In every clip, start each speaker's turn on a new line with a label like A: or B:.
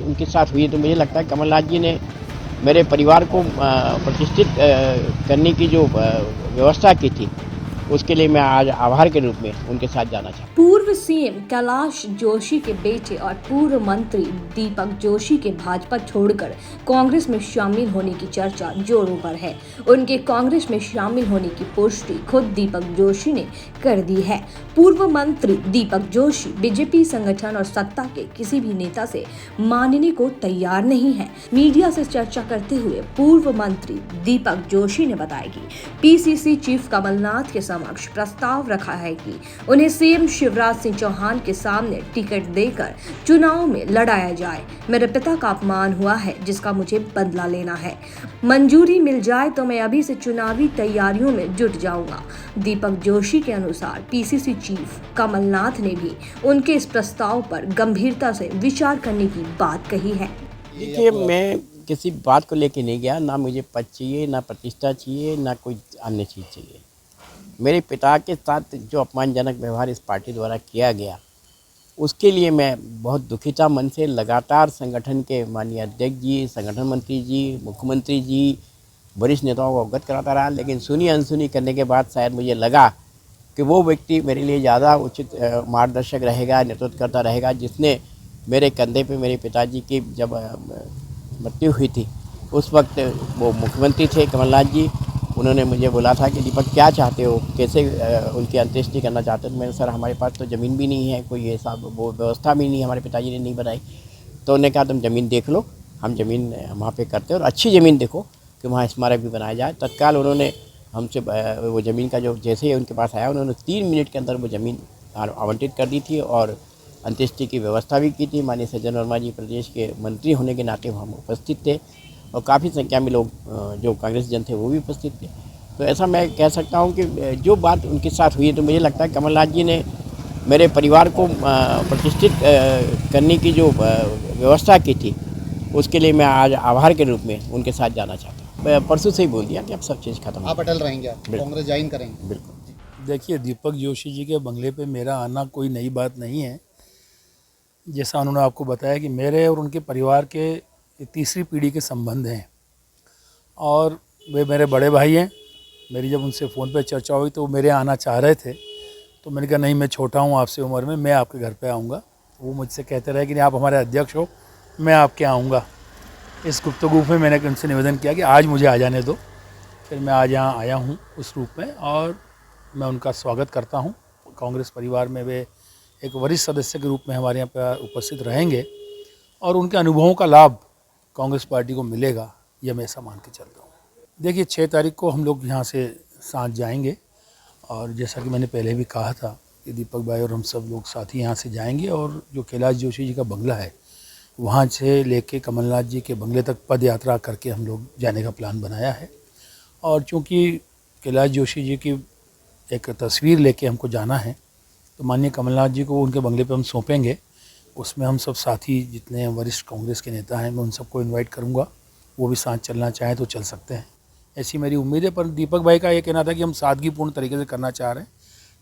A: उनके साथ हुई, तो मुझे लगता है कमलनाथ जी ने मेरे परिवार को प्रतिष्ठित करने की जो व्यवस्था की थी, उसके लिए मैं आज आभार के रूप में उनके साथ जाना चाहता हूँ।
B: पूर्व सीएम कैलाश जोशी के बेटे और पूर्व मंत्री दीपक जोशी के भाजपा छोड़कर कांग्रेस में शामिल होने की चर्चा जोरों पर है। उनके कांग्रेस में शामिल होने की पुष्टि खुद दीपक जोशी ने कर दी है। पूर्व मंत्री दीपक जोशी बीजेपी संगठन और सत्ता के किसी भी नेता से मानने को तैयार नहीं है। मीडिया से चर्चा करते हुए पूर्व मंत्री दीपक जोशी ने बताया कि पीसीसी चीफ कमलनाथ के समक्ष प्रस्ताव रखा है कि उन्हें सीएम शिवराज सिंह चौहान के सामने टिकट देकर चुनाव में लड़ाया जाए। मेरे पिता का अपमान हुआ है जिसका मुझे बदला लेना है। मंजूरी मिल जाए तो मैं अभी से चुनावी तैयारियों में जुट जाऊंगा। दीपक जोशी के अनुसार पीसीसी चीफ कमलनाथ ने भी उनके इस प्रस्ताव पर गंभीरता से विचार करने की बात कही है।
A: देखिए, मैं किसी बात को लेके नहीं गया, ना मुझे पद चाहिए, ना प्रतिष्ठा चाहिए, ना कोई अन्य चीज़ चाहिए। मेरे पिता के साथ जो अपमानजनक व्यवहार इस पार्टी द्वारा किया गया, उसके लिए मैं बहुत दुखिता मन से लगातार संगठन के माननीय अध्यक्ष जी, संगठन मंत्री जी, मुख्यमंत्री जी, वरिष्ठ नेताओं को अवगत कराता रहा। लेकिन सुनी अनसुनी करने के बाद शायद मुझे लगा कि वो व्यक्ति मेरे लिए ज़्यादा उचित मार्गदर्शक रहेगा, नेतृत्व करता रहेगा, जिसने मेरे कंधे पे मेरे पिताजी की जब मृत्यु हुई थी, उस वक्त वो मुख्यमंत्री थे कमलनाथ जी। उन्होंने मुझे बोला था कि दीपक क्या चाहते हो, कैसे उनकी अंत्येष्टि करना चाहते हो। तो मैंने सर हमारे पास तो ज़मीन भी नहीं है, कोई ऐसा वो व्यवस्था भी नहीं, हमारे पिताजी ने नहीं बनाई। तो उन्होंने कहा तुम ज़मीन देख लो, हम ज़मीन वहाँ पे करते हैं और अच्छी ज़मीन देखो कि वहाँ स्मारक भी बनाया जाए। तत्काल उन्होंने हमसे वो ज़मीन का जो जैसे ही उनके पास आया, उन्होंने 3 मिनट के अंदर वो ज़मीन आवंटित कर दी थी और अंत्येष्टि की व्यवस्था भी की थी। माननीय सज्जन वर्मा जी प्रदेश के मंत्री होने के नाते हम उपस्थित थे और काफ़ी संख्या में लोग जो कांग्रेस जन थे वो भी उपस्थित थे। तो ऐसा मैं कह सकता हूँ कि जो बात उनके साथ हुई, तो मुझे लगता है कमलनाथ जी ने मेरे परिवार को प्रतिष्ठित करने की जो व्यवस्था की थी, उसके लिए मैं आज आभार के रूप में उनके साथ जाना चाहता हूँ। परसों से ही बोल दिया कि अब सब चीज़ खत्म।
C: आप अटल रहेंगे, कांग्रेस ज्वाइन करेंगे?
A: बिल्कुल।
D: देखिए, दीपक जोशी जी के बंगले पे मेरा आना कोई नई बात नहीं है। जैसा उन्होंने आपको बताया कि मेरे और उनके परिवार के तीसरी पीढ़ी के संबंध हैं और वे मेरे बड़े भाई हैं। मेरी जब उनसे फ़ोन पे चर्चा हुई तो वो मेरे आना चाह रहे थे, तो मैंने कहा नहीं, मैं छोटा हूँ आपसे उम्र में, मैं आपके घर पे आऊँगा। वो मुझसे कहते रहे कि नहीं, आप हमारे अध्यक्ष हो, मैं आपके आऊँगा। इस गुफ्तगू में मैंने उनसे निवेदन किया कि आज मुझे आ जाने दो। फिर मैं आज यहाँ आया हूँ उस रूप में और मैं उनका स्वागत करता हूँ। कांग्रेस परिवार में वे एक वरिष्ठ सदस्य के रूप में हमारे यहाँ पर उपस्थित रहेंगे और उनके अनुभवों का लाभ कांग्रेस पार्टी को मिलेगा, यह मैं ऐसा मान के चल रहा हूँ। देखिए, 6 तारीख को हम लोग यहाँ से साथ जाएंगे और जैसा कि मैंने पहले भी कहा था कि दीपक भाई और हम सब लोग साथ ही यहाँ से जाएंगे और जो कैलाश जोशी जी का बंगला है, वहाँ से लेके कमलनाथ जी के बंगले तक पद यात्रा करके हम लोग जाने का प्लान बनाया है। और चूँकि कैलाश जोशी जी की एक तस्वीर लेके हमको जाना है, तो माननीय कमलनाथ जी को उनके बंगले पे हम सौंपेंगे। उसमें हम सब साथी जितने वरिष्ठ कांग्रेस के नेता हैं, मैं उन सबको इनवाइट करूँगा। वो भी साथ चलना चाहें तो चल सकते हैं, ऐसी मेरी उम्मीद है। पर दीपक भाई का ये कहना था कि हम सादगीपूर्ण तरीके से करना चाह रहे हैं,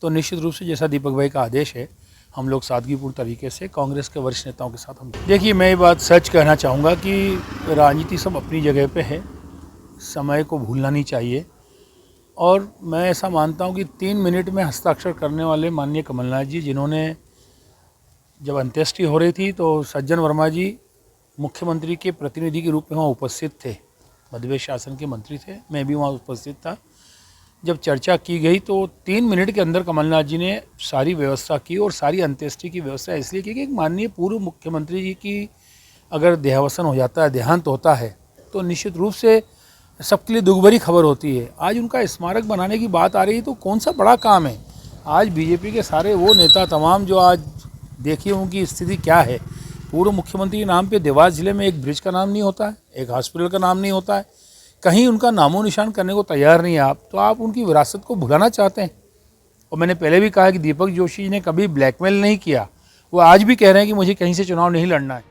D: तो निश्चित रूप से जैसा दीपक भाई का आदेश है, हम लोग सादगीपूर्ण तरीके से कांग्रेस के वरिष्ठ नेताओं के साथ हम। देखिए, मैं ये बात सच कहना चाहूँगा कि राजनीति सब अपनी जगह पे है, समय को भूलना नहीं चाहिए। और मैं ऐसा मानता हूँ कि 3 मिनट में हस्ताक्षर करने वाले माननीय कमलनाथ जी, जिन्होंने जब अंत्येष्टि हो रही थी तो सज्जन वर्मा जी मुख्यमंत्री के प्रतिनिधि के रूप में वहाँ उपस्थित थे, मध्य प्रदेश शासन के मंत्री थे, मैं भी वहाँ उपस्थित था। जब चर्चा की गई तो 3 मिनट के अंदर कमलनाथ जी ने सारी व्यवस्था की और सारी अंत्येष्टि की व्यवस्था इसलिए की कि एक माननीय पूर्व मुख्यमंत्री जी की अगर देहावसन हो जाता है, देहांत होता है, तो निश्चित रूप से सबके लिए दुख भरी खबर होती है। आज उनका स्मारक बनाने की बात आ रही है, तो कौन सा बड़ा काम है। आज बीजेपी के सारे वो नेता तमाम जो आज देखिए उनकी स्थिति क्या है। पूर्व मुख्यमंत्री के नाम पे देवास जिले में एक ब्रिज का नाम नहीं होता है, एक हॉस्पिटल का नाम नहीं होता है, कहीं उनका नामो निशान करने को तैयार नहीं है आप। तो आप उनकी विरासत को भुलाना चाहते हैं। और मैंने पहले भी कहा कि दीपक जोशी ने कभी ब्लैकमेल नहीं किया। वो आज भी कह रहे हैं कि मुझे कहीं से चुनाव नहीं लड़ना है।